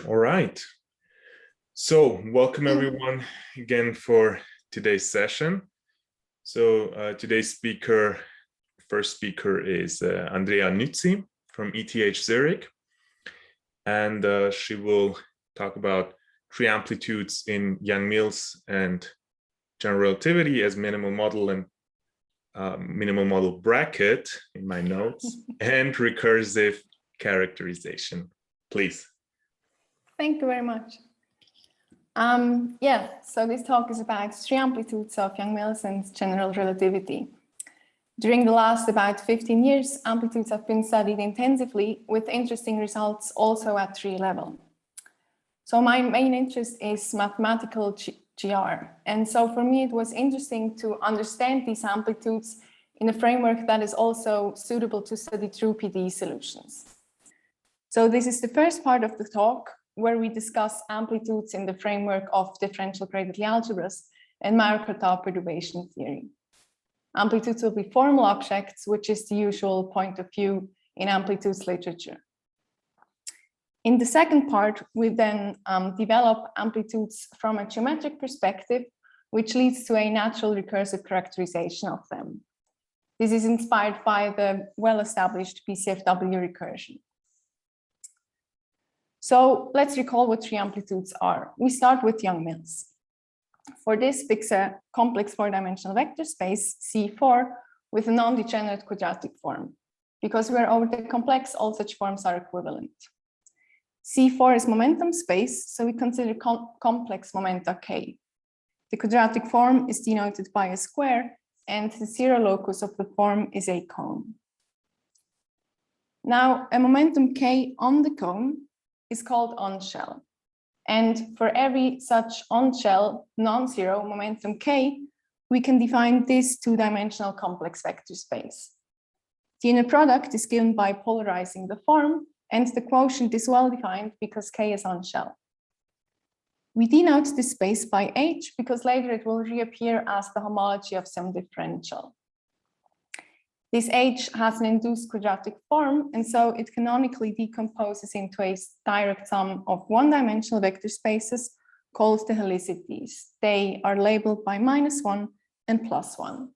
All right. So welcome everyone again for today's session. So today's first speaker is Andrea Nützi from ETH Zurich. And she will talk about three amplitudes in Yang-Mills and general relativity as minimal model and minimal model bracket in my notes and recursive characterization. Please. Thank you very much. So this talk is about three amplitudes of Yang-Mills and general relativity. During the last about 15 years, amplitudes have been studied intensively with interesting results also at tree level. So my main interest is mathematical GR. And so for me, it was interesting to understand these amplitudes in a framework that is also suitable to study true PDE solutions. So this is the first part of the talk, where we discuss amplitudes in the framework of differential graded algebras and Markov perturbation theory. Amplitudes will be formal objects, which is the usual point of view in amplitudes literature. In the second part, we then develop amplitudes from a geometric perspective, which leads to a natural recursive characterization of them. This is inspired by the well-established PCFW recursion. So let's recall what three amplitudes are. We start with Yang-Mills. For this, fix a complex four-dimensional vector space C4 with a non-degenerate quadratic form. Because we are over the complex, all such forms are equivalent. C4 is momentum space, so we consider complex momenta K. The quadratic form is denoted by a square, and the zero locus of the form is a cone. Now, a momentum K on the cone is called on-shell. And for every such on-shell non-zero momentum K, we can define this two-dimensional complex vector space. The inner product is given by polarizing the form, and the quotient is well defined because K is on-shell. We denote this space by H because later it will reappear as the homology of some differential. This H has an induced quadratic form, and so it canonically decomposes into a direct sum of one-dimensional vector spaces called the helicities. They are labeled by -1 and +1.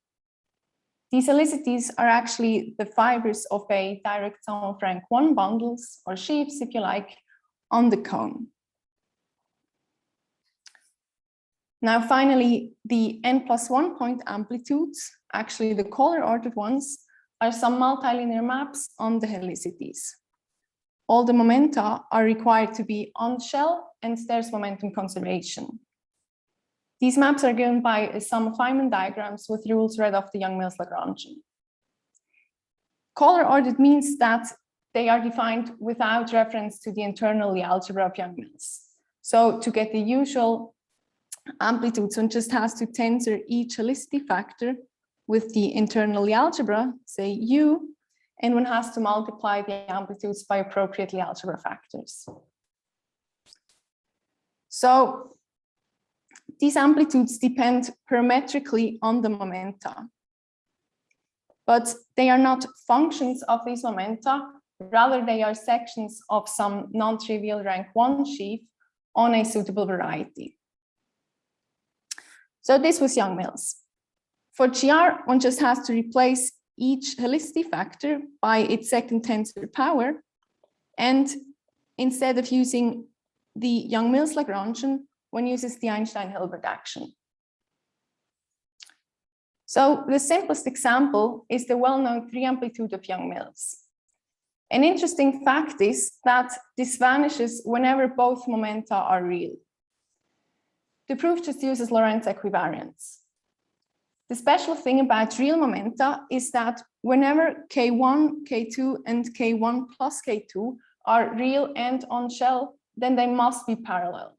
These helicities are actually the fibers of a direct sum of rank 1 bundles, or sheaves, if you like, on the cone. Now, finally, the n+1 point amplitudes, actually the color-ordered ones, are some multilinear maps on the helicities. All the momenta are required to be on shell, and there's momentum conservation. These maps are given by a sum of Feynman diagrams with rules read off the Yang-Mills Lagrangian. Color-ordered means that they are defined without reference to the internal algebra of Yang-Mills. So to get the usual amplitudes, one just has to tensor each helicity factor with the internal algebra, say U, and one has to multiply the amplitudes by appropriate algebra factors. So these amplitudes depend parametrically on the momenta, but they are not functions of these momenta, rather they are sections of some non-trivial rank 1 sheaf on a suitable variety. So this was Yang-Mills. For GR, one just has to replace each helicity factor by its second tensor power. And instead of using the Yang-Mills Lagrangian, one uses the Einstein-Hilbert action. So the simplest example is the well-known three-amplitude of Yang-Mills. An interesting fact is that this vanishes whenever both momenta are real. The proof just uses Lorentz equivariance. The special thing about real momenta is that whenever K1, K2, and K1 plus K2 are real and on shell, then they must be parallel.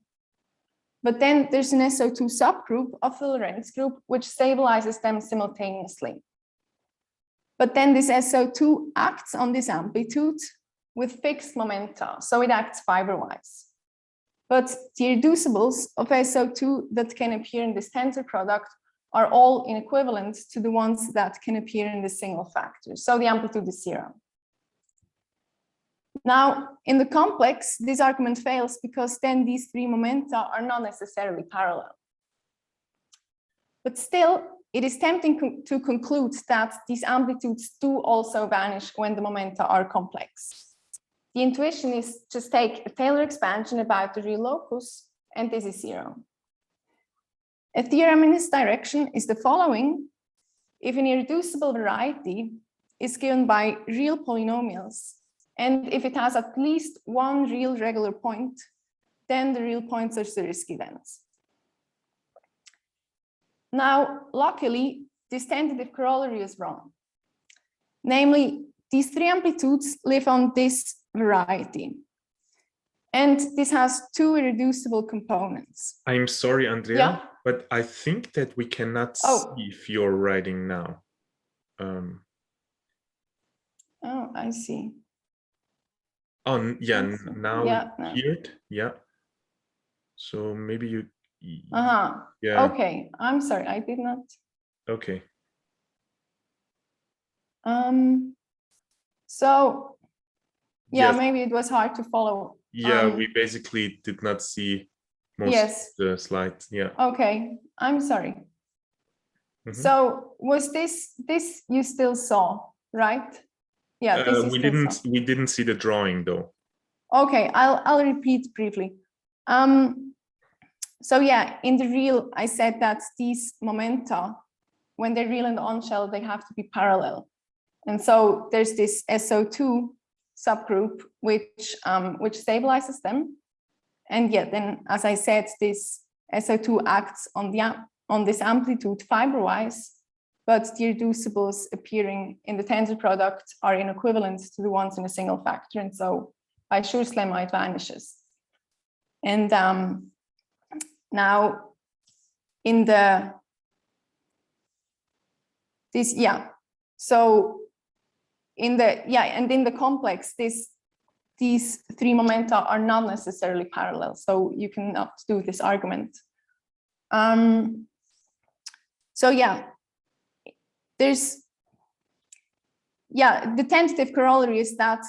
But then there's an SO2 subgroup of the Lorentz group, which stabilizes them simultaneously. But then this SO2 acts on this amplitude with fixed momenta, so it acts fiberwise. But the irreducibles of SO2 that can appear in this tensor product are all inequivalent to the ones that can appear in the single factor. So the amplitude is 0. Now, in the complex, this argument fails because then these three momenta are not necessarily parallel. But still, it is tempting to conclude that these amplitudes do also vanish when the momenta are complex. The intuition is just take a Taylor expansion about the real locus, and this is zero. A theorem in this direction is the following. If an irreducible variety is given by real polynomials, and if it has at least one real regular point, then the real points are Zariski dense. Now, luckily, this tentative corollary is wrong. Namely, these three amplitudes live on this variety. And this has two irreducible components. I'm sorry, Andrea, yeah? but I think that we cannot see if you're writing now. Oh, I see. Oh, yeah, now yeah, it appeared. Yeah. So maybe you. Yeah. Okay, I'm sorry, I did not. Okay. So, yeah, yes. maybe it was hard to follow. Yeah, we basically did not see most of the slides. Yeah. Okay, I'm sorry. So was this you still saw, right? Yeah, this we didn't see the drawing though. Okay, I'll repeat briefly. So yeah, in the real, I said that these momenta, when they're real and on shell, they have to be parallel. And so there's this SO2 subgroup which stabilizes them. And yet then, as I said, this SO2 acts on this amplitude fiber-wise, but the irreducibles appearing in the tensor product are inequivalent to the ones in a single factor. And so by Schur's lemma, it vanishes. And now in the, so in the, and in the complex, these three momenta are not necessarily parallel. So you cannot do this argument. So yeah, there's, the tentative corollary is that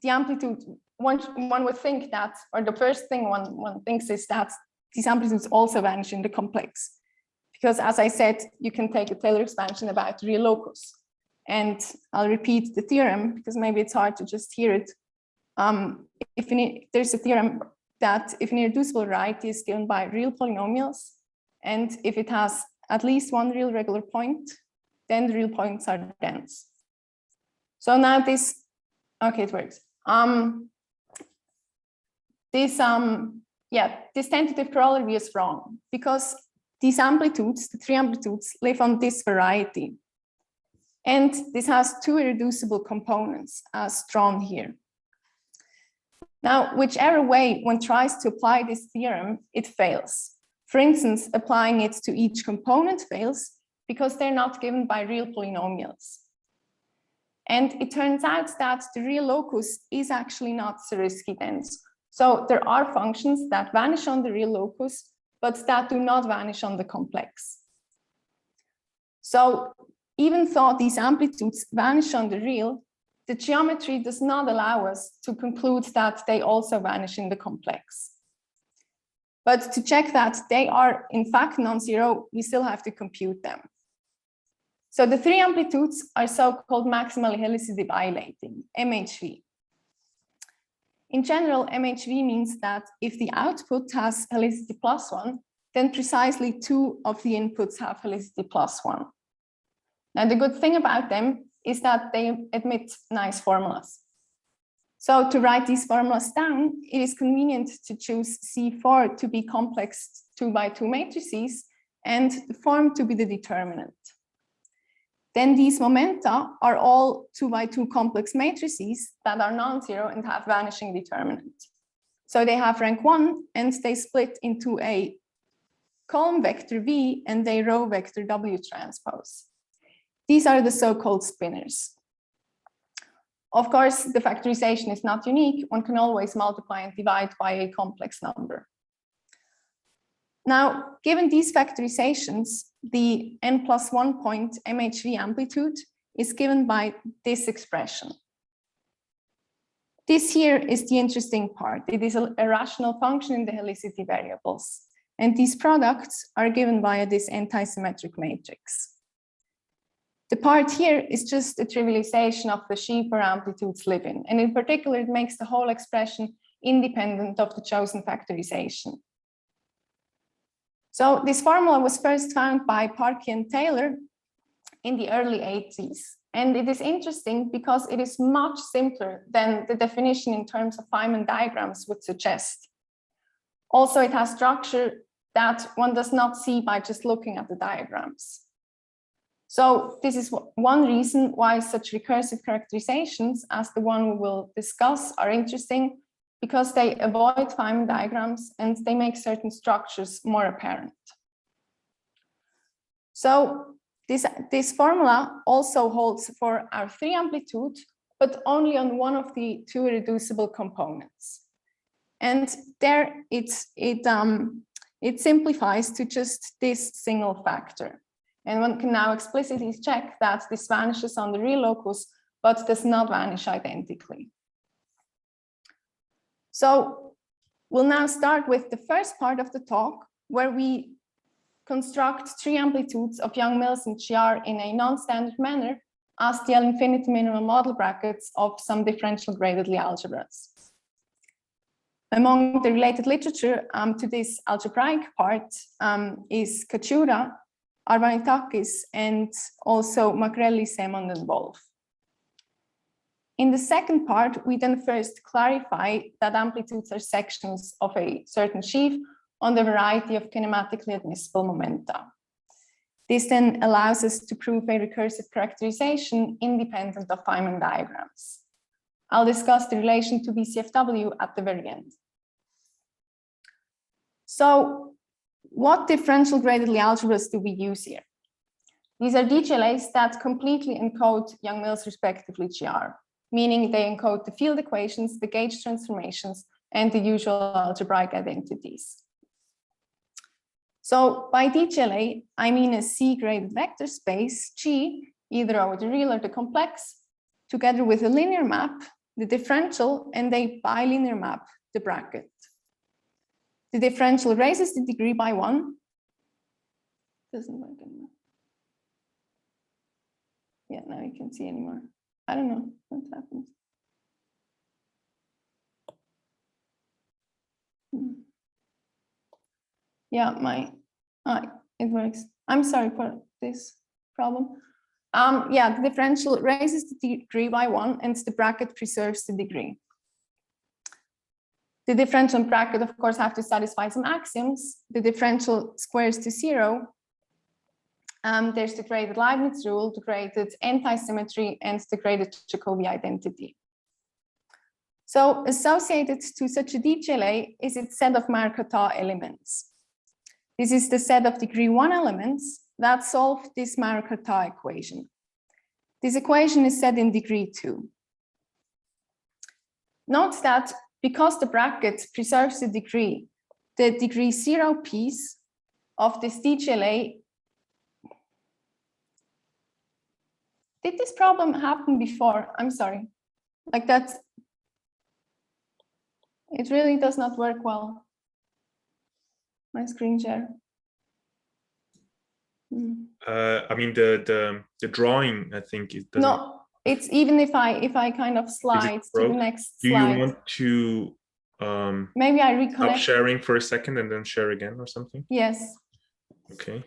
the amplitude, one would think that, or the first thing one thinks is that these amplitudes also vanish in the complex. Because as I said, you can take a Taylor expansion about the real locus. And I'll repeat the theorem because maybe it's hard to just hear it. There's a theorem that if an irreducible variety is given by real polynomials, and if it has at least one real regular point, then the real points are dense. So now this, okay, it works. This tentative corollary is wrong because these amplitudes, the three amplitudes, live on this variety. And this has two irreducible components as drawn here. Now, whichever way one tries to apply this theorem, it fails. For instance, applying it to each component fails because they're not given by real polynomials. And it turns out that the real locus is actually not Zariski dense. So there are functions that vanish on the real locus, but that do not vanish on the complex. So even though these amplitudes vanish on the real, the geometry does not allow us to conclude that they also vanish in the complex. But to check that they are in fact non-zero, we still have to compute them. So the three amplitudes are so-called maximally helicity violating, MHV. In general, MHV means that if the output has helicity +1, then precisely two of the inputs have helicity +1. Now, the good thing about them is that they admit nice formulas. So to write these formulas down, it is convenient to choose C4 to be complex 2x2 matrices and the form to be the determinant. Then these momenta are all 2x2 complex matrices that are non-zero and have vanishing determinant. So they have rank 1 and they split into a column vector V and a row vector W transpose. These are the so-called spinners. Of course, the factorization is not unique. One can always multiply and divide by a complex number. Now, given these factorizations, the n+1 point MHV amplitude is given by this expression. This here is the interesting part. It is a rational function in the helicity variables. And these products are given via this anti-symmetric matrix. The part here is just a trivialization of the sheaf where amplitudes live in. And in particular, it makes the whole expression independent of the chosen factorization. So this formula was first found by Parkey and Taylor in the early 80s. And it is interesting because it is much simpler than the definition in terms of Feynman diagrams would suggest. Also, it has structure that one does not see by just looking at the diagrams. So this is one reason why such recursive characterizations as the one we will discuss are interesting, because they avoid Feynman diagrams and they make certain structures more apparent. So this formula also holds for our 3 amplitude, but only on one of the 2 irreducible components. And there it simplifies to just this single factor. And one can now explicitly check that this vanishes on the real locus, but does not vanish identically. So we'll now start with the first part of the talk, where we construct 3 amplitudes of Young-Mills and GR in a non-standard manner as the L-infinity minimum model brackets of some differential graded Lie algebras. Among the related literature to this algebraic part is Kachura, Arvanitakis, and also Magrelli, Semon, and Wolf. In the second part, we then first clarify that amplitudes are sections of a certain sheaf on the variety of kinematically admissible momenta. This then allows us to prove a recursive characterization independent of Feynman diagrams. I'll discuss the relation to BCFW at the very end. So, what differential graded Lie algebras do we use here? These are DGLAs that completely encode Young-Mills respectively GR, meaning they encode the field equations, the gauge transformations, and the usual algebraic identities. So by DGLA, I mean a C-graded vector space, G, either over the real or the complex, together with a linear map, the differential, and a bilinear map, the bracket. The differential raises the degree by 1. Doesn't work anymore. Yeah, now you can see anymore. I don't know what happened. Yeah, it works. I'm sorry for this problem. Yeah, the differential raises the degree by 1 and the bracket preserves the degree. The differential and bracket, of course, have to satisfy some axioms. The differential squares to 0. There's the graded Leibniz rule, the graded anti-symmetry, and the graded Jacobi identity. So associated to such a DGLA is its set of Markov elements. This is the set of degree 1 elements that solve this Markov equation. This equation is set in degree 2. Note that because the bracket preserves the degree 0 piece of this DGLA. Did this problem happen before? I'm sorry. Like that, it really does not work well. My screen share. I mean the drawing, I think it doesn't. No, it's even if I kind of slide to the next slide. Do you want to maybe I reconnect? Stop sharing for a second and then share again or something? Yes. Okay.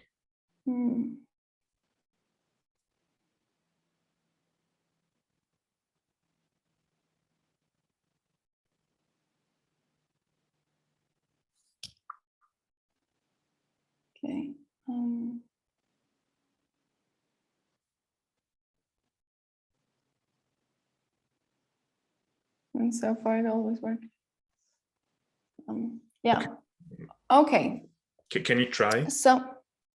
Okay. And so far it always works. Yeah. Okay. Can you try? So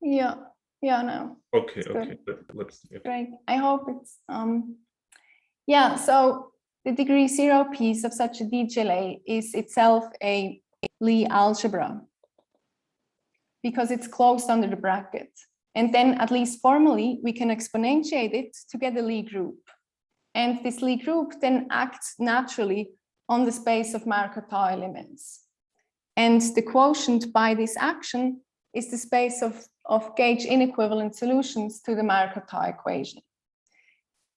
yeah, no. Okay, okay. Let's. Yeah. Great. I hope it's yeah. So the degree 0 piece of such a DGLA is itself a Lie algebra because it's closed under the bracket. And then at least formally, we can exponentiate it to get a Lie group. And this Lie group then acts naturally on the space of Mercator elements. And the quotient by this action is the space of gauge inequivalent solutions to the Mercator equation.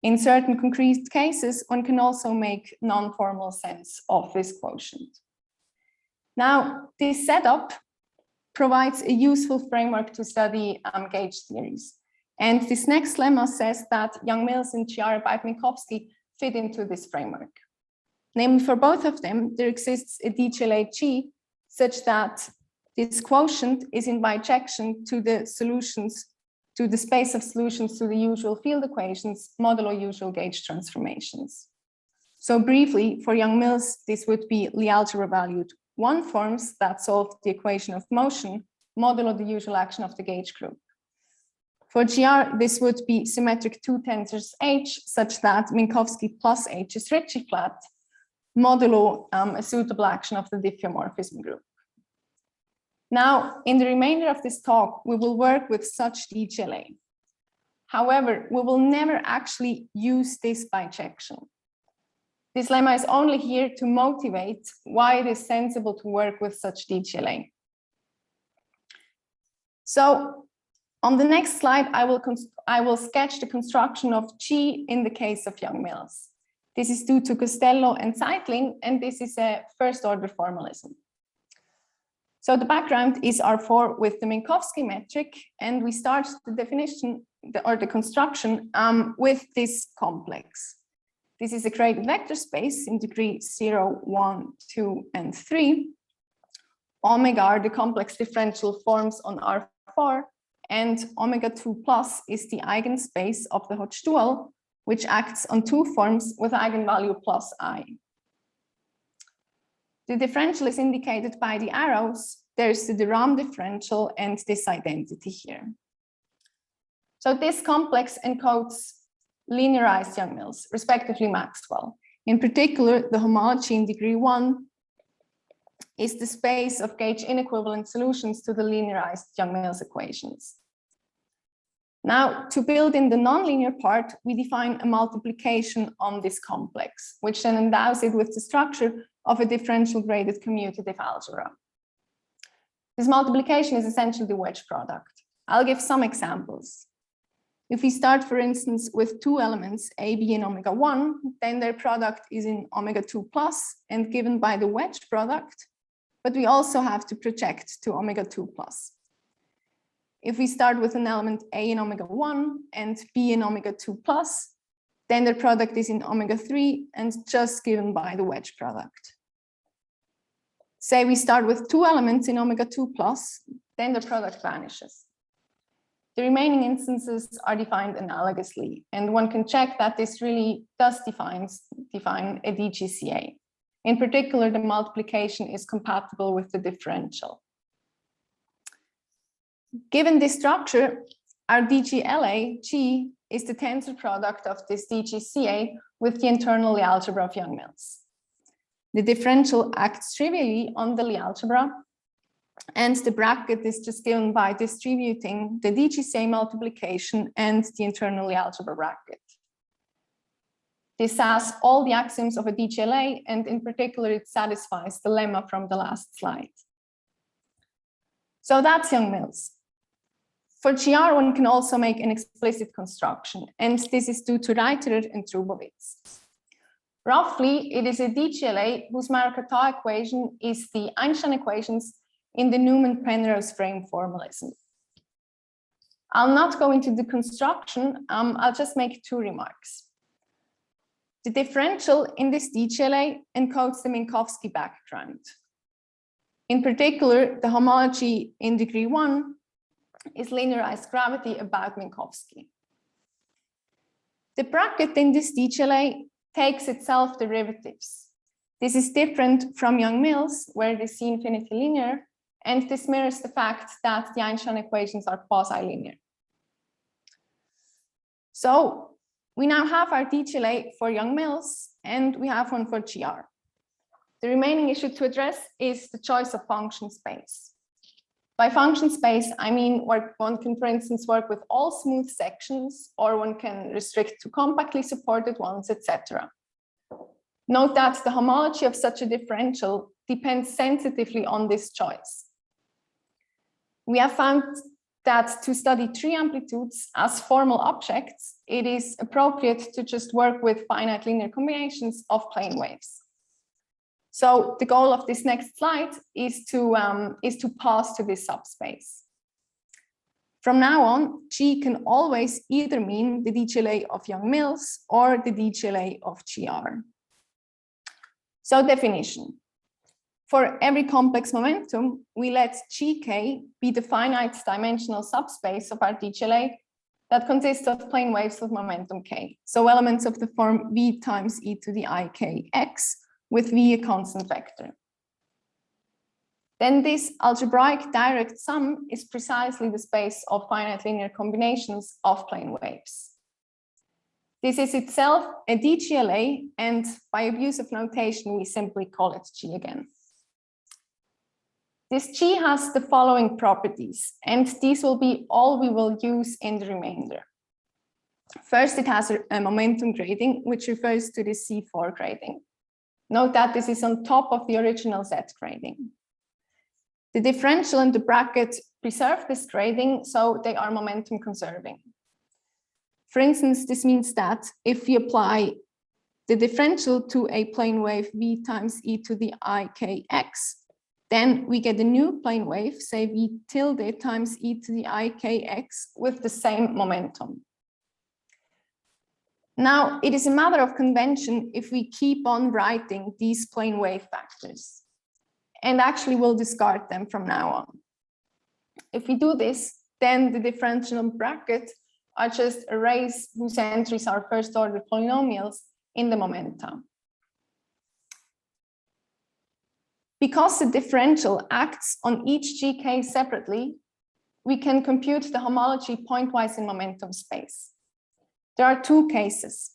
In certain concrete cases, one can also make non-formal sense of this quotient. Now, this setup provides a useful framework to study gauge theories. And this next lemma says that Young-Mills and GR about Minkowski fit into this framework. Namely, for both of them, there exists a DGLA G such that this quotient is in bijection to the solutions, to the space of solutions to the usual field equations modulo usual gauge transformations. So briefly, for Young-Mills, this would be Lie algebra valued 1 forms that solve the equation of motion modulo the usual action of the gauge group. For GR, this would be symmetric 2 tensors H such that Minkowski plus H is Ricci flat modulo a suitable action of the diffeomorphism group. Now, in the remainder of this talk, we will work with such DGLA. However, we will never actually use this bijection. This lemma is only here to motivate why it is sensible to work with such DGLA. So on the next slide, I will sketch the construction of G in the case of Young-Mills. This is due to Costello and Zeitling, and this is a first order formalism. So the background is R4 with the Minkowski metric, and we start the definition or the construction with this complex. This is a graded vector space in degree 0, 1, 2, and 3. Omega are the complex differential forms on R4, and omega 2 plus is the eigenspace of the Hodge dual, which acts on 2 forms with eigenvalue plus I. The differential is indicated by the arrows. There's the de Rham differential and this identity here. So this complex encodes linearized Young-Mills, respectively Maxwell. In particular, the homology in degree 1 is the space of gauge inequivalent solutions to the linearized Young-Mills equations. Now, to build in the nonlinear part, we define a multiplication on this complex, which then endows it with the structure of a differential graded commutative algebra. This multiplication is essentially the wedge product. I'll give some examples. If we start, for instance, with 2 elements, A, B, and omega 1, then their product is in omega 2 plus and given by the wedge product, but we also have to project to omega 2 plus. If we start with an element A in omega 1 and B in omega 2 plus, then their product is in omega 3 and just given by the wedge product. Say we start with 2 elements in omega 2 plus, then the product vanishes. The remaining instances are defined analogously, and one can check that this really does define a DGCA. In particular, the multiplication is compatible with the differential. Given this structure, our DGLA G is the tensor product of this DGCA with the internal Lie algebra of Young-Mills. The differential acts trivially on the Lie algebra, and the bracket is just given by distributing the DGCA multiplication and the internal Lie algebra bracket. This has all the axioms of a DGLA, and in particular, it satisfies the lemma from the last slide. So that's Young-Mills. For GR, one can also make an explicit construction, and this is due to Reiterer and Trubowitz. Roughly, it is a DGLA whose Mercator equation is the Einstein equations in the Newman-Penrose frame formalism. I'll not go into the construction, I'll just make 2 remarks. The differential in this DGLA encodes the Minkowski background. In particular, the homology in degree 1 is linearized gravity about Minkowski. The bracket in this DGLA takes itself derivatives. This is different from Young-Mills, where they see infinity linear, and this mirrors the fact that the Einstein equations are quasi-linear. So we now have our DGLA for Young-Mills, and we have one for GR. The remaining issue to address is the choice of function space. By function space, I mean where one can, for instance, work with all smooth sections, or one can restrict to compactly supported ones, etc. Note that the homology of such a differential depends sensitively on this choice. We have found that to study tree amplitudes as formal objects, it is appropriate to just work with finite linear combinations of plane waves. So the goal of this next slide is to pass to this subspace. From now on, G can always either mean the DGLA of Young-Mills or the DGLA of GR. So definition. For every complex momentum, we let Gk be the finite dimensional subspace of our DGLA that consists of plane waves of momentum k. So elements of the form v times e to the ikx with v a constant vector. Then this algebraic direct sum is precisely the space of finite linear combinations of plane waves. This is itself a DGLA, and by abuse of notation, we simply call it G again. This G has the following properties, and these will be all we will use in the remainder. First, it has a momentum grading, which refers to the C4 grading. Note that this is on top of the original Z grading. The differential and the bracket preserve this grading, so they are momentum conserving. For instance, this means that if we apply the differential to a plane wave v times e to the ikx, then we get a new plane wave, say v tilde times e to the ikx with the same momentum. Now, it is a matter of convention if we keep on writing these plane wave factors, and actually we'll discard them from now on. If we do this, then the differential bracket are just arrays whose entries are first order polynomials in the momentum. Because the differential acts on each GK separately, we can compute the homology pointwise in momentum space. There are two cases.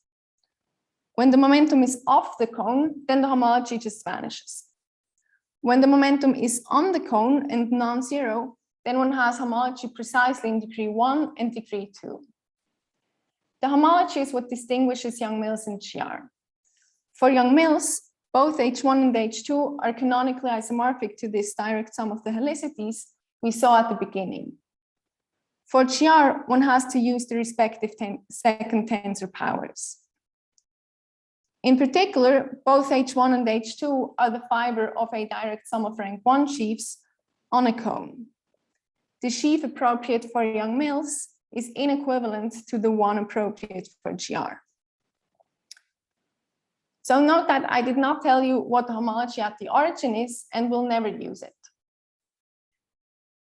When the momentum is off the cone, then the homology just vanishes. When the momentum is on the cone and non-zero, then one has homology precisely in degree 1 and degree 2. The homology is what distinguishes Young-Mills and GR. For Young-Mills, both H1 and H2 are canonically isomorphic to this direct sum of the helicities we saw at the beginning. For GR, one has to use the respective second tensor powers. In particular, both H1 and H2 are the fiber of a direct sum of rank 1 sheaves on a cone. The sheaf appropriate for Young-Mills is inequivalent to the one appropriate for GR. So note that I did not tell you what the homology at the origin is, and we'll never use it.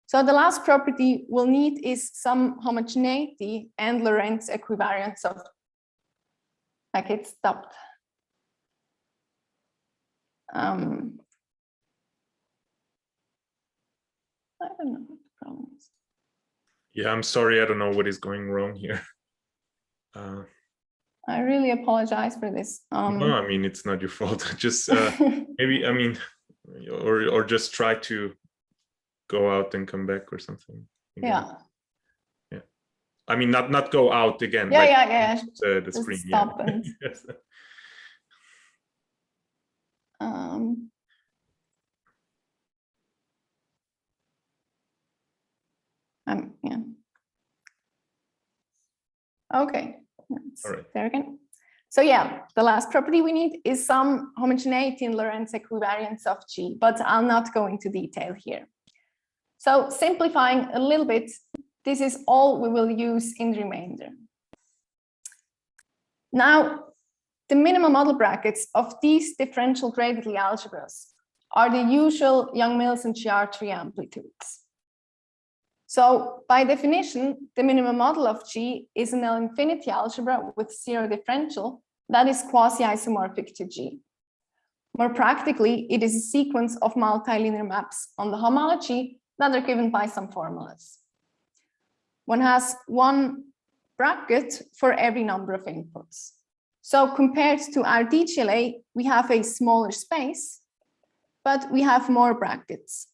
So the last property we'll need is some homogeneity and Lorentz equivariance of, like it stopped. I don't know what the problem is. Yeah, I'm sorry. I don't know what is going wrong here. I really apologize for this. No, I mean, it's not your fault. Just maybe, I mean, or just try to go out and come back or something. Again. Yeah. Yeah. I mean, not go out again. Yeah, like yeah. The Just screen. stop Yeah. and. Yes. Yeah. Okay. All right. There again. So yeah, the last property we need is some homogeneity in Lorentz equivariance of G, but I'll not go into detail here. So simplifying a little bit, this is all we will use in the remainder. Now, the minimal model brackets of these differential graded Lie algebras are the usual Young-Mills and GR tree amplitudes. So by definition, the minimum model of G is an L-infinity algebra with zero differential that is quasi-isomorphic to G. More practically, it is a sequence of multilinear maps on the homology that are given by some formulas. One has one bracket for every number of inputs. So compared to our DGLA, we have a smaller space, but we have more brackets.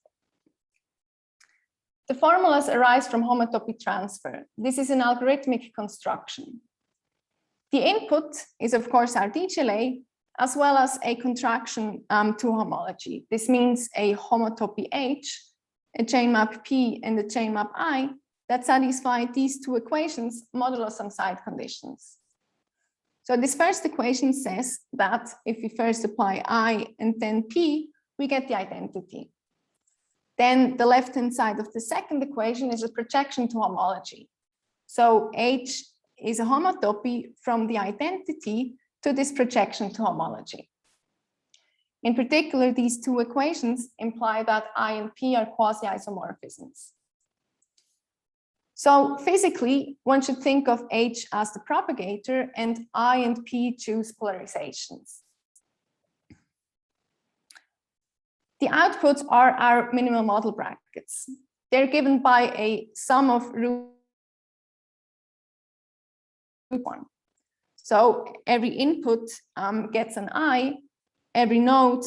The formulas arise from homotopy transfer. This is an algorithmic construction. The input is, of course, our DGLA, as well as a contraction to homology. This means a homotopy H, a chain map P, and a chain map I that satisfy these two equations modulo some side conditions. So this first equation says that if we first apply I and then P, we get the identity. Then the left-hand side of the second equation is a projection to homology. So H is a homotopy from the identity to this projection to homology. In particular, these two equations imply that I and P are quasi-isomorphisms. So physically, one should think of H as the propagator and I and P choose polarizations. The outputs are our minimal model brackets. They're given by a sum of root 1. So every input gets an I, every node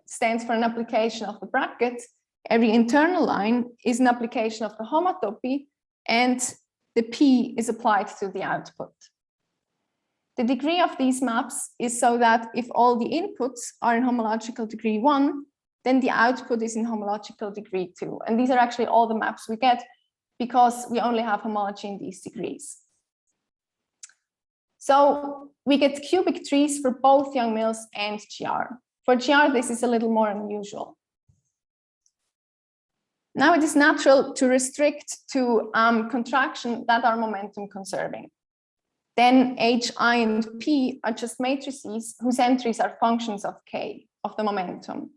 stands for an application of the bracket, every internal line is an application of the homotopy, and the P is applied to the output. The degree of these maps is so that if all the inputs are in homological degree 1, then the output is in homological degree 2. And these are actually all the maps we get because we only have homology in these degrees. So we get cubic trees for both Young-Mills and GR. For GR, this is a little more unusual. Now it is natural to restrict to contraction that are momentum conserving. Then H, I, and P are just matrices whose entries are functions of K, of the momentum.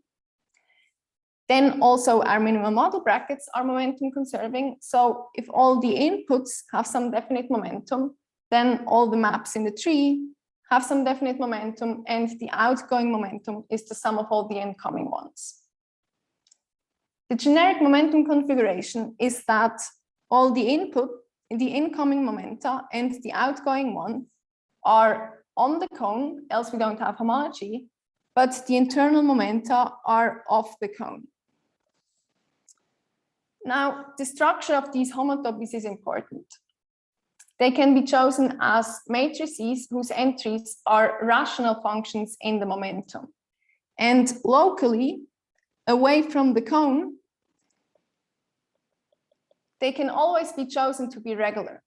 Then also our minimal model brackets are momentum conserving. So if all the inputs have some definite momentum, then all the maps in the tree have some definite momentum, and the outgoing momentum is the sum of all the incoming ones. The generic momentum configuration is that all the incoming momenta and the outgoing one are on the cone, else we don't have homology, but the internal momenta are off the cone. Now, the structure of these homotopies is important. They can be chosen as matrices whose entries are rational functions in the momentum. And locally, away from the cone, they can always be chosen to be regular.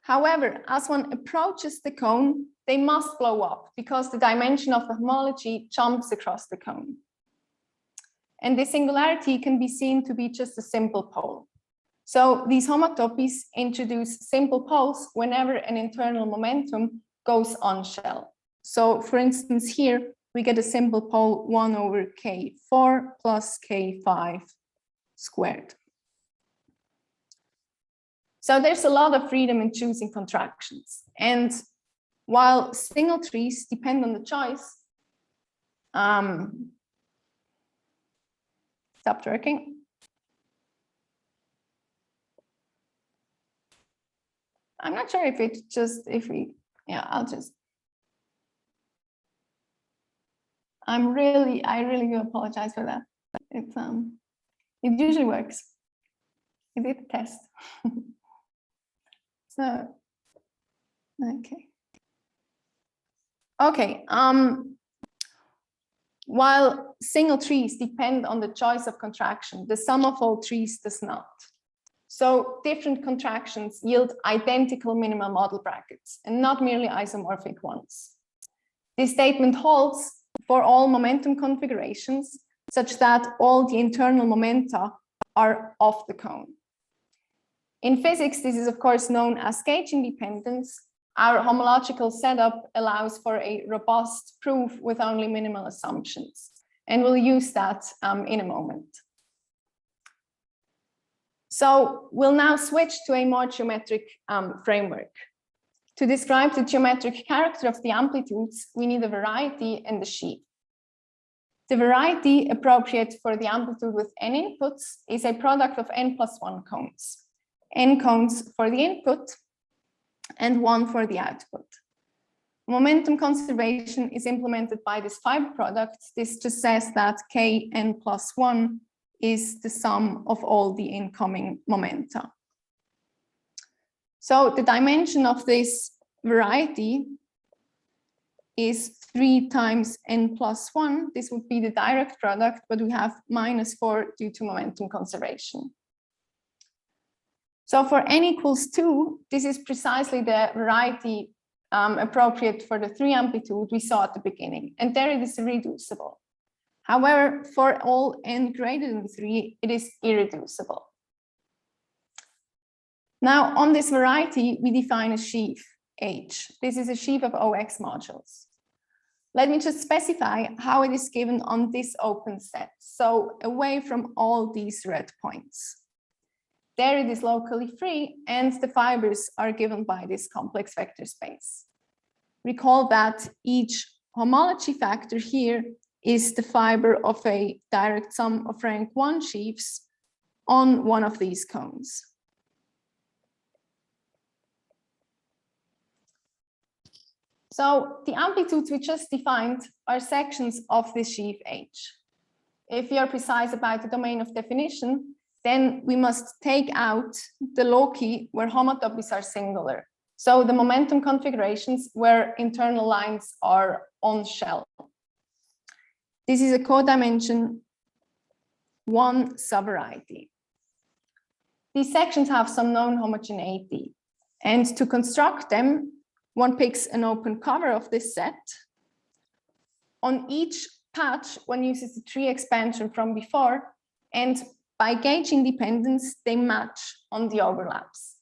However, as one approaches the cone, they must blow up because the dimension of the homology jumps across the cone. And this singularity can be seen to be just a simple pole. So these homotopies introduce simple poles whenever an internal momentum goes on shell. So for instance, here we get a simple pole 1 over K4 plus K5 squared. So there's a lot of freedom in choosing contractions. And while single trees depend on the choice, stopped working. I'm not sure if it just, I really do apologize for that. It usually works. It did test. So, okay. While single trees depend on the choice of contraction, the sum of all trees does not. So different contractions yield identical minimal model brackets and not merely isomorphic ones. This statement holds for all momentum configurations such that all the internal momenta are off the cone. In physics, this is of course known as gauge independence. Our homological setup allows for a robust proof with only minimal assumptions, and we'll use that in a moment. So we'll now switch to a more geometric framework. To describe the geometric character of the amplitudes, we need a variety and a sheaf. The variety appropriate for the amplitude with n inputs is a product of n+1 cones. N cones for the input and 1 for the output. Momentum conservation is implemented by this fiber product. This just says that Kn+1 is the sum of all the incoming momenta. So the dimension of this variety is 3 times n plus 1. This would be the direct product, but we have -4 due to momentum conservation. So for n equals 2, this is precisely the variety appropriate for the 3 amplitude we saw at the beginning, and there it is reducible. However, for all n greater than 3, it is irreducible. Now, on this variety, we define a sheaf H. This is a sheaf of OX modules. Let me just specify how it is given on this open set, so away from all these red points. There it is locally free, and the fibers are given by this complex vector space. Recall that each homology factor here is the fiber of a direct sum of rank 1 sheaves on one of these cones. So the amplitudes we just defined are sections of this sheaf H. If we are precise about the domain of definition, then we must take out the loci where homotopies are singular. So the momentum configurations where internal lines are on shell. This is a codimension 1 subvariety. These sections have some known homogeneity, and to construct them, one picks an open cover of this set. On each patch, one uses the tree expansion from before, and by gauging dependence, they match on the overlaps.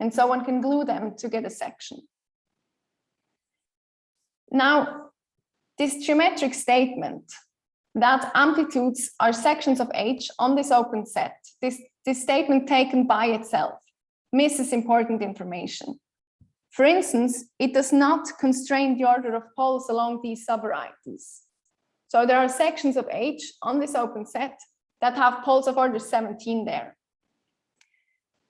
And so one can glue them to get a section. Now, this geometric statement that amplitudes are sections of H on this open set, this statement taken by itself misses important information. For instance, it does not constrain the order of poles along these subvarieties. So there are sections of H on this open set that have poles of order 17 there.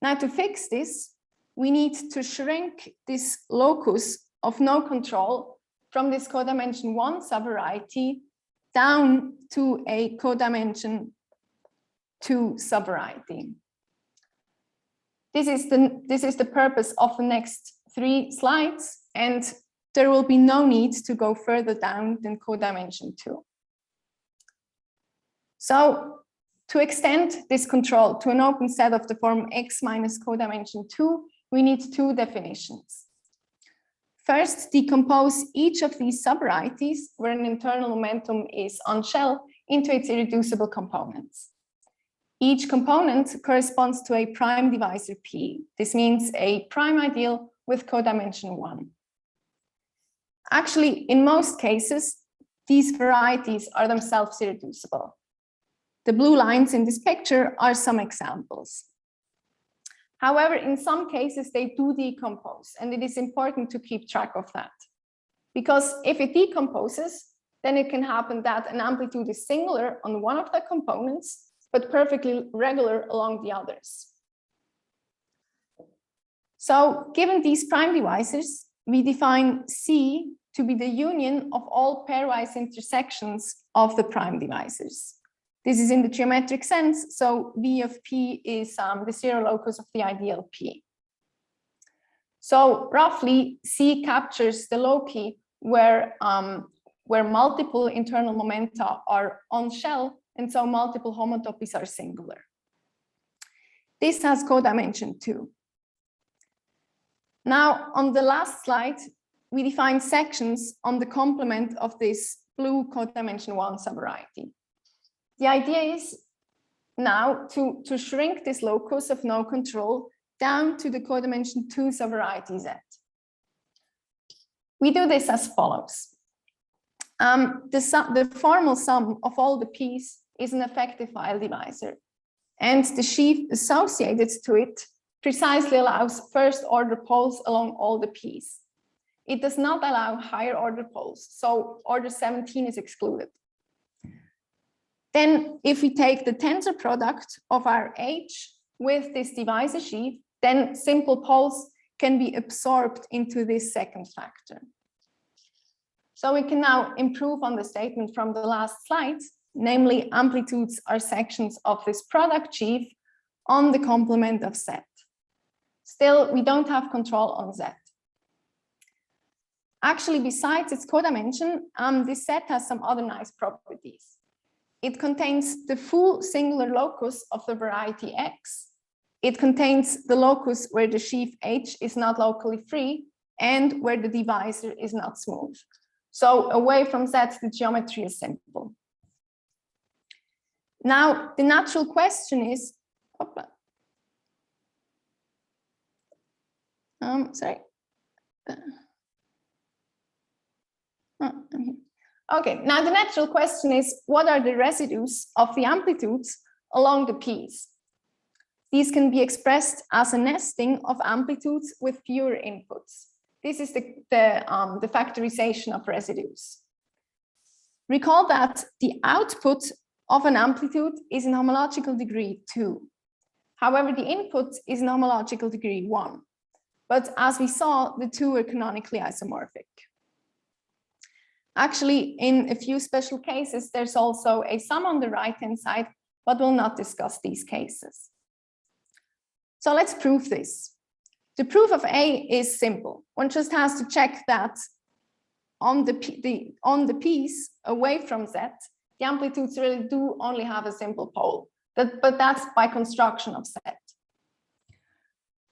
Now to fix this, we need to shrink this locus of no control from this codimension 1 subvariety down to a codimension 2 subvariety. This is the purpose of the next 3 slides, and there will be no need to go further down than codimension 2. So to extend this control to an open set of the form X minus codimension 2, we need 2 definitions. First, decompose each of these subvarieties where an internal momentum is on shell into its irreducible components. Each component corresponds to a prime divisor P. This means a prime ideal with codimension 1. Actually, in most cases, these varieties are themselves irreducible. The blue lines in this picture are some examples. However, in some cases, they do decompose, and it is important to keep track of that. Because if it decomposes, then it can happen that an amplitude is singular on one of the components, but perfectly regular along the others. So given these prime divisors, we define C to be the union of all pairwise intersections of the prime divisors. This is in the geometric sense, so V of P is the zero locus of the ideal P. So roughly, C captures the loci where multiple internal momenta are on shell, and so multiple homotopies are singular. This has codimension 2. Now, on the last slide, we define sections on the complement of this blue codimension 1 subvariety. The idea is now to shrink this locus of no control down to the codimension 2 subvariety Z. We do this as follows. The formal sum of all the P's is an effective file divisor, and the sheaf associated to it precisely allows first order poles along all the P's. It does not allow higher order poles, so order 17 is excluded. Then if we take the tensor product of our H with this divisor sheaf, then simple poles can be absorbed into this second factor. So we can now improve on the statement from the last slide, namely amplitudes are sections of this product sheaf on the complement of Z. Still, we don't have control on Z. Actually, besides its codimension, this set has some other nice properties. It contains the full singular locus of the variety X. It contains the locus where the sheaf H is not locally free and where the divisor is not smooth. So away from that, the geometry is simple. Now, the natural question is, sorry. Okay, now the natural question is, what are the residues of the amplitudes along the P's? These can be expressed as a nesting of amplitudes with fewer inputs. This is the factorization of residues. Recall that the output of an amplitude is in homological degree 2. However, the input is in homological degree 1. But as we saw, the two are canonically isomorphic. Actually, in a few special cases, there's also a sum on the right-hand side, but we'll not discuss these cases. So let's prove this. The proof of A is simple. One just has to check that on the piece away from Z, the amplitudes really do only have a simple pole, but that's by construction of Z.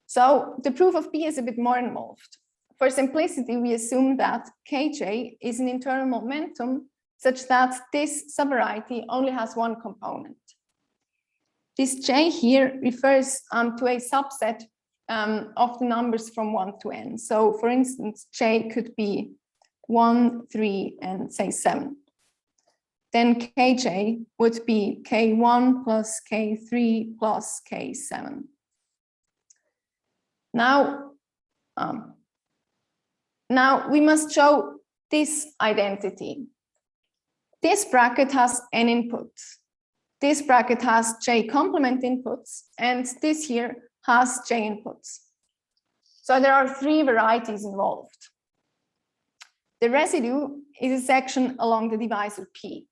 So the proof of B is a bit more involved. For simplicity, we assume that Kj is an internal momentum such that this subvariety only has one component. This J here refers to a subset of the numbers from 1 to n. So for instance, J could be 1, 3, and say 7. Then Kj would be K1 plus K3 plus K7. Now we must show this identity. This bracket has n inputs. This bracket has J complement inputs, and this here has J inputs. So there are 3 varieties involved. The residue is a section along the divisor P.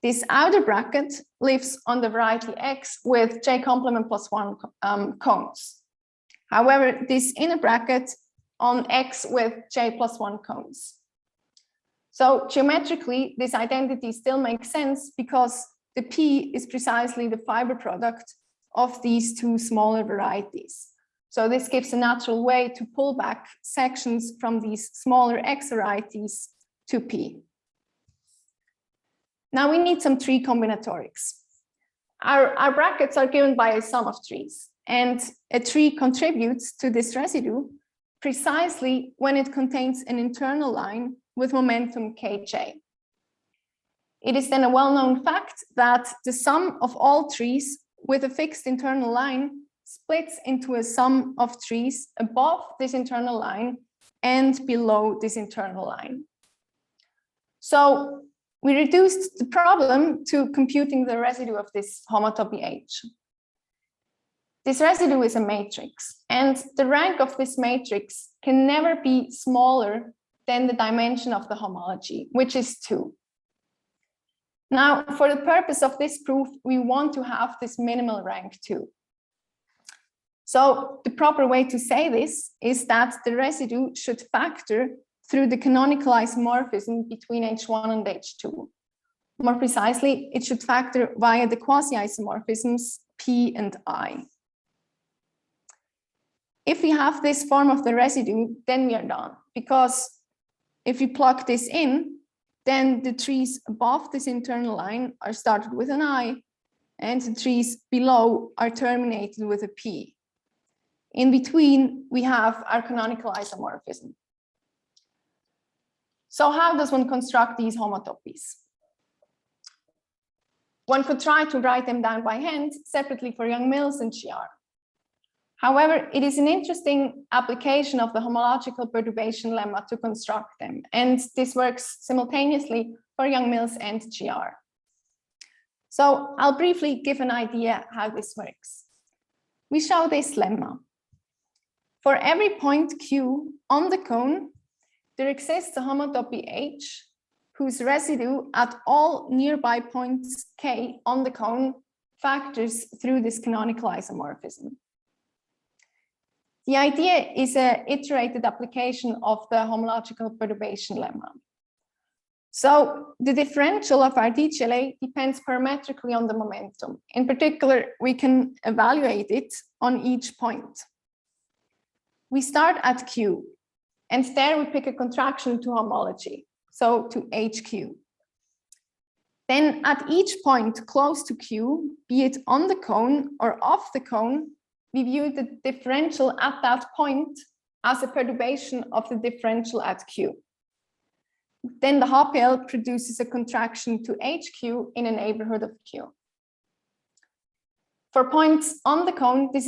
This outer bracket lives on the variety X with J complement plus 1 cones. However, this inner bracket on X with J plus 1 cones. So geometrically, this identity still makes sense because the P is precisely the fiber product of these 2 smaller varieties. So this gives a natural way to pull back sections from these smaller X varieties to P. Now we need some tree combinatorics. Our brackets are given by a sum of trees, and a tree contributes to this residue precisely when it contains an internal line with momentum Kj. It is then a well-known fact that the sum of all trees with a fixed internal line splits into a sum of trees above this internal line and below this internal line. So we reduced the problem to computing the residue of this homotopy H. This residue is a matrix, and the rank of this matrix can never be smaller than the dimension of the homology, which is 2. Now, for the purpose of this proof, we want to have this minimal rank 2. So the proper way to say this is that the residue should factor through the canonical isomorphism between H1 and H2. More precisely, it should factor via the quasi-isomorphisms P and I. If we have this form of the residue, then we are done, because if we plug this in, then the trees above this internal line are started with an I, and the trees below are terminated with a P. In between, we have our canonical isomorphism. So how does one construct these homotopies? One could try to write them down by hand separately for Young-Mills and GR. However, it is an interesting application of the homological perturbation lemma to construct them, and this works simultaneously for Young-Mills and GR. So I'll briefly give an idea how this works. We show this lemma. For every point Q on the cone, there exists a homotopy H whose residue at all nearby points K on the cone factors through this canonical isomorphism. The idea is an iterated application of the homological perturbation lemma. So the differential of our DGLA depends parametrically on the momentum. In particular, we can evaluate it on each point. We start at Q, and there we pick a contraction to homology, so to HQ. Then at each point close to Q, be it on the cone or off the cone, we view the differential at that point as a perturbation of the differential at Q. Then the HPL produces a contraction to HQ in a neighborhood of Q. For points on the cone, this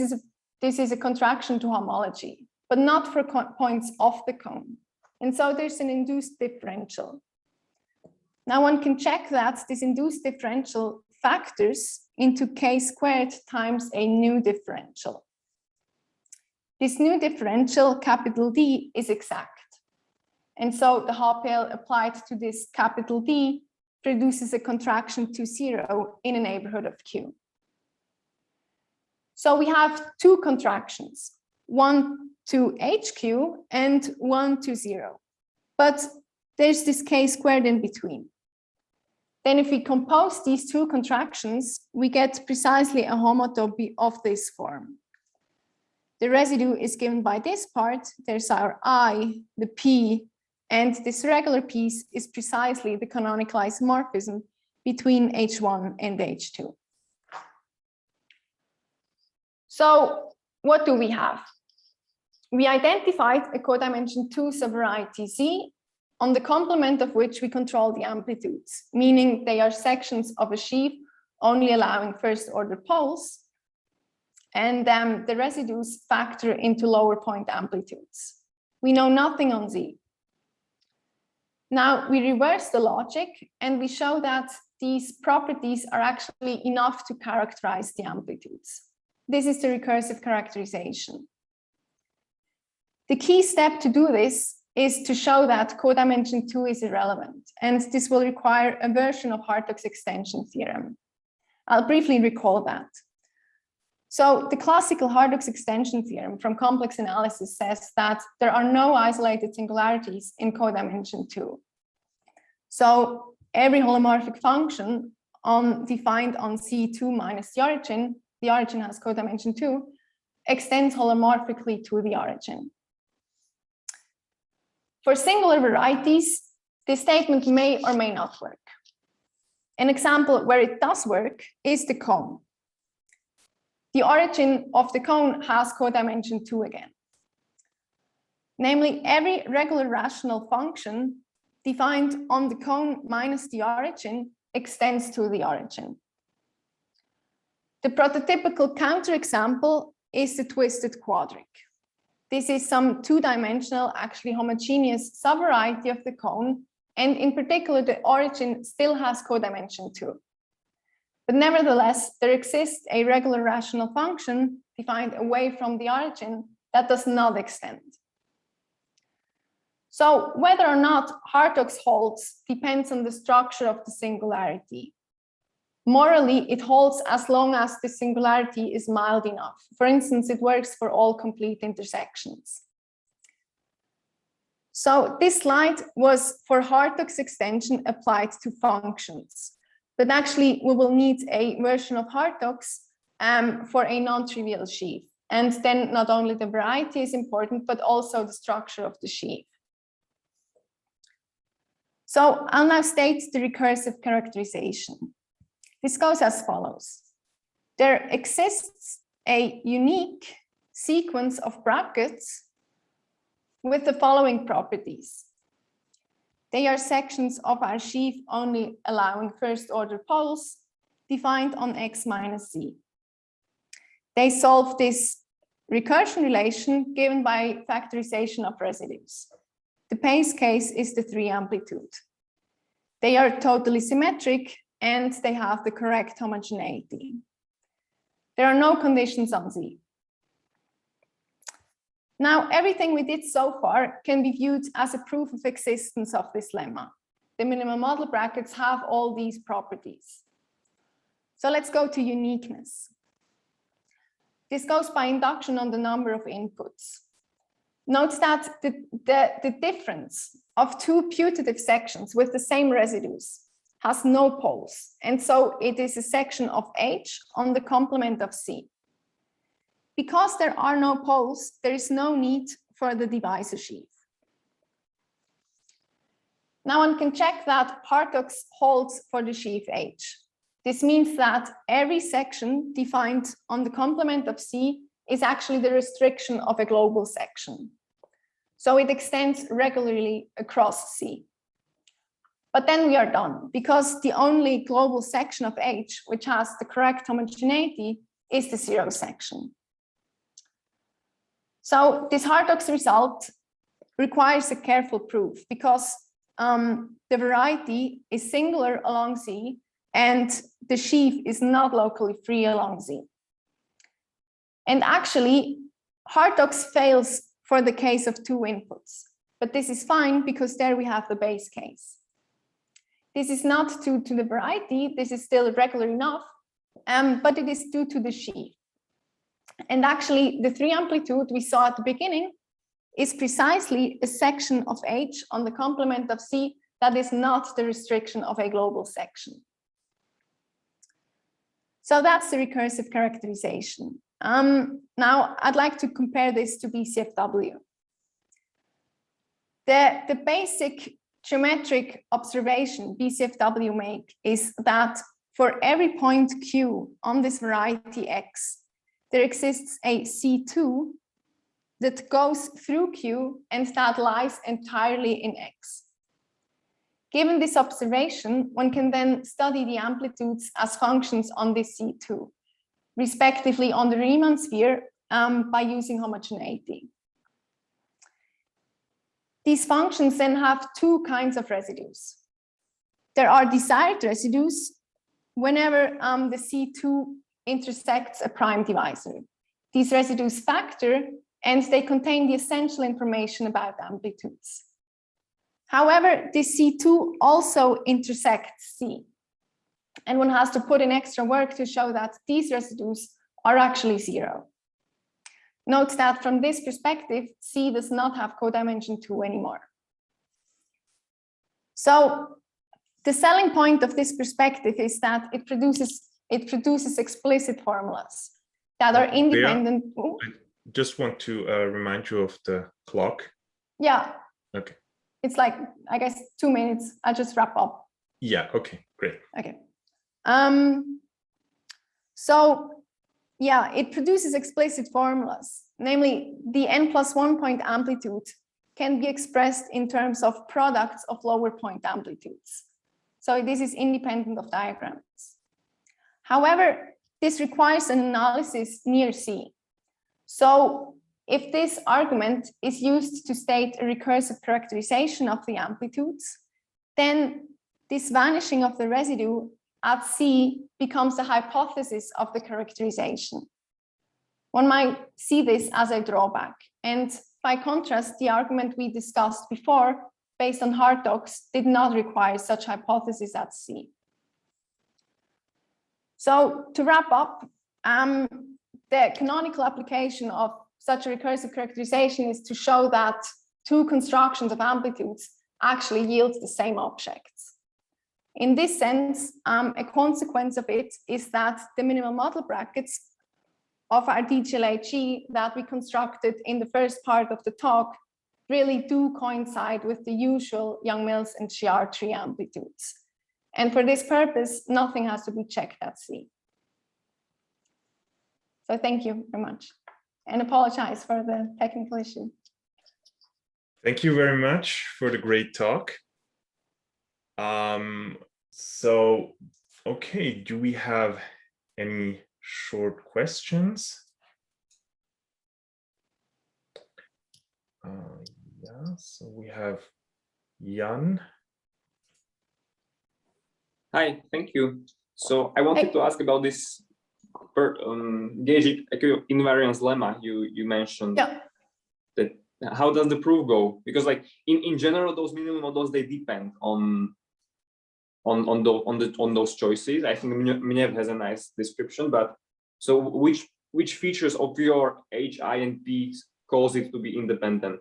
is a contraction to homology, but not for points off the cone. And so there's an induced differential. Now one can check that this induced differential factors into k squared times a new differential. This new differential, capital D, is exact. And so the HPL applied to this capital D produces a contraction to 0 in a neighborhood of Q. So we have two contractions, one to HQ and one to 0. But there's this k squared in between. Then if we compose these two contractions, we get precisely a homotopy of this form. The residue is given by this part. There's our I, the P, and this regular piece is precisely the canonical isomorphism between H1 and H2. So what do we have? We identified a codimension 2 subvariety Z, on the complement of which we control the amplitudes, meaning they are sections of a sheaf only allowing first order poles, and the residues factor into lower point amplitudes. We know nothing on Z. Now we reverse the logic and we show that these properties are actually enough to characterize the amplitudes. This is the recursive characterization. The key step to do this is to show that codimension 2 is irrelevant, and this will require a version of Hartog's extension theorem. I'll briefly recall that. So the classical Hartog's extension theorem from complex analysis says that there are no isolated singularities in codimension 2. So every holomorphic function defined on C2 minus the origin has codimension 2, extends holomorphically to the origin. For singular varieties, this statement may or may not work. An example where it does work is the cone. The origin of the cone has codimension 2 again. Namely, every regular rational function defined on the cone minus the origin extends to the origin. The prototypical counterexample is the twisted quadric. This is some two-dimensional, actually homogeneous subvariety of the cone, and in particular, the origin still has codimension 2. But nevertheless, there exists a regular rational function defined away from the origin that does not extend. So whether or not Hartog's holds depends on the structure of the singularity. Morally, it holds as long as the singularity is mild enough. For instance, it works for all complete intersections. So this slide was for Hartog's extension applied to functions. But actually, we will need a version of Hartog's for a non-trivial sheaf. And then not only the variety is important, but also the structure of the sheaf. So I'll now state the recursive characterization. This goes as follows. There exists a unique sequence of brackets with the following properties. They are sections of our sheaf only allowing first order poles defined on X minus Z. They solve this recursion relation given by factorization of residues. The base case is the 3 amplitude. They are totally symmetric and they have the correct homogeneity. There are no conditions on Z. Now, everything we did so far can be viewed as a proof of existence of this lemma. The minimum model brackets have all these properties. So let's go to uniqueness. this goes by induction on the number of inputs. Note that the difference of two putative sections with the same residues has no poles, and so it is a section of H on the complement of C. Because there are no poles, there is no need for the divisor sheaf. Now one can check that Partox holds for the sheaf H. This means that every section defined on the complement of C is actually the restriction of a global section. So it extends regularly across C. But then we are done, because the only global section of H which has the correct homogeneity is the zero section. So this Hartox result requires a careful proof, because the variety is singular along Z and the sheaf is not locally free along Z. And actually, Hartox fails for the case of two inputs, but this is fine because there we have the base case. This is not due to the variety, this is still regular enough, but it is due to the sheaf. And actually, the 3 amplitude we saw at the beginning is precisely a section of H on the complement of C that is not the restriction of a global section. So that's the recursive characterization. Now, I'd like to compare this to BCFW. The basic geometric observation BCFW make is that for every point Q on this variety X, there exists a C2 that goes through Q and that lies entirely in X. Given this observation, one can then study the amplitudes as functions on this C2, respectively on the Riemann sphere by using homogeneity. These functions then have two kinds of residues. There are desired residues whenever the C2 intersects a prime divisor. These residues factor and they contain the essential information about amplitudes. However, this C2 also intersects C, and one has to put in extra work to show that these residues are actually zero. Note that from this perspective, C does not have codimension 2 anymore. So the selling point of this perspective is that it produces explicit formulas that are independent. I just want to remind you of the clock. Yeah. Okay. It's like, I guess, 2 minutes. I'll just wrap up. Yeah, okay, great. Okay. So yeah, it produces explicit formulas, namely the n+1 point amplitude can be expressed in terms of products of lower point amplitudes. So this is independent of diagrams. However, this requires an analysis near C. So if this argument is used to state a recursive characterization of the amplitudes, then this vanishing of the residue at C becomes the hypothesis of the characterization. One might see this as a drawback. And by contrast, the argument we discussed before, based on Hartox, did not require such hypothesis at C. So to wrap up, the canonical application of such a recursive characterization is to show that two constructions of amplitudes actually yield the same objects. In this sense, a consequence of it is that the minimal model brackets of our DGLHE that we constructed in the first part of the talk really do coincide with the usual Young-Mills and GR tree amplitudes. And for this purpose, nothing has to be checked at C. So thank you very much, and apologize for the technical issue. Thank you very much for the great talk. So, okay, do we have any short questions? Yeah, so we have Jan. Hi, thank you. So I wanted to ask about this gauge invariance lemma you mentioned. Yeah. That how does the proof go? Because like in general, those minimum models, they depend on those choices. I think Minev has a nice description, but so which which features of your H, I, and P cause it to be independent?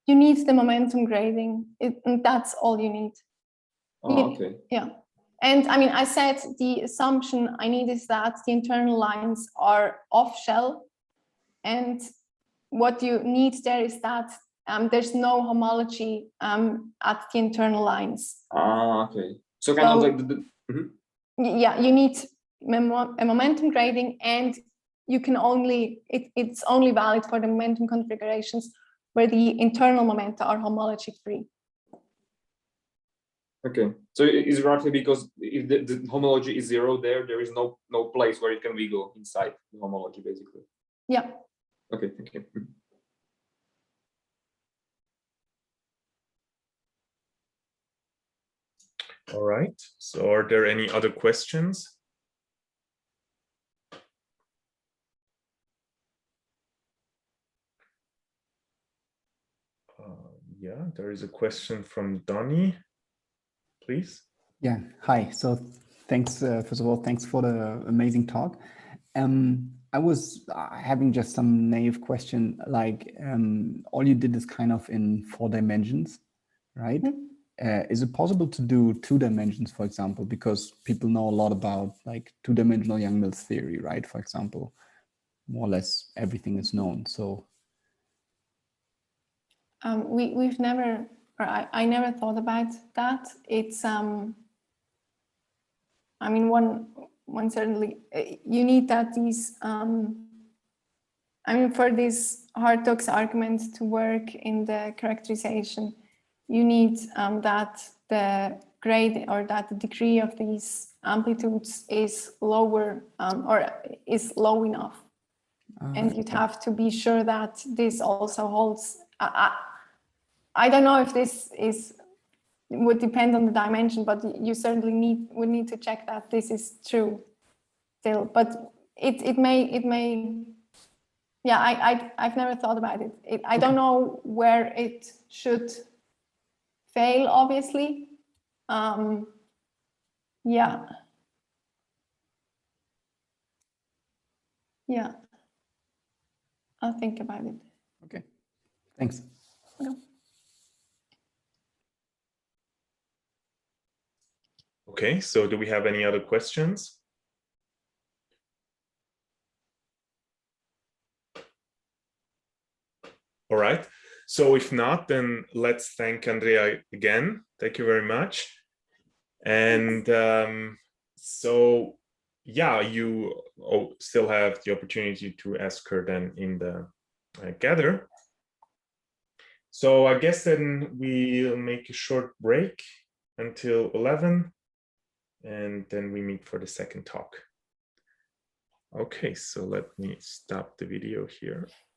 You need the momentum grading. And that's all you need. Okay. Yeah. And I mean, I said the assumption I need is that the internal lines are off shell. And what you need there is that there's no homology at the internal lines. Okay. So kind of like yeah, you need a momentum grading, and you can only it's only valid for the momentum configurations where the internal momenta are homology free. Okay, so it's roughly because if the homology is 0 there is no place where it can wiggle inside the homology, basically. Yeah. Okay, thank you. All right, so are there any other questions? Yeah, there is a question from Donnie, please. Yeah, hi. So thanks, first of all, thanks for the amazing talk. I was having just some naive question, like all you did is kind of in 4 dimensions, right? Mm-hmm. Is it possible to do 2 dimensions, for example, because people know a lot about like 2-dimensional Young-Mills theory, right? For example, more or less everything is known. So we've never, or I never thought about that. It's I mean, one certainly you need that these I mean, for this Hartog's argument to work in the characterization, you need that the grade or that the degree of these amplitudes is lower or is low enough. And you'd have to be sure that this also holds. I don't know if this would depend on the dimension, but you certainly would need to check that this is true still. But it may. Yeah, I've never thought about it. I don't know where it should fail, obviously. Yeah. Yeah. I'll think about it. Okay, thanks. Okay. Okay, so do we have any other questions? All right, so if not, then let's thank Andrea again. Thank you very much. And so, yeah, you still have the opportunity to ask her then in the gather. So I guess then we'll make a short break until 11, and then we meet for the second talk. Okay, so let me stop the video here.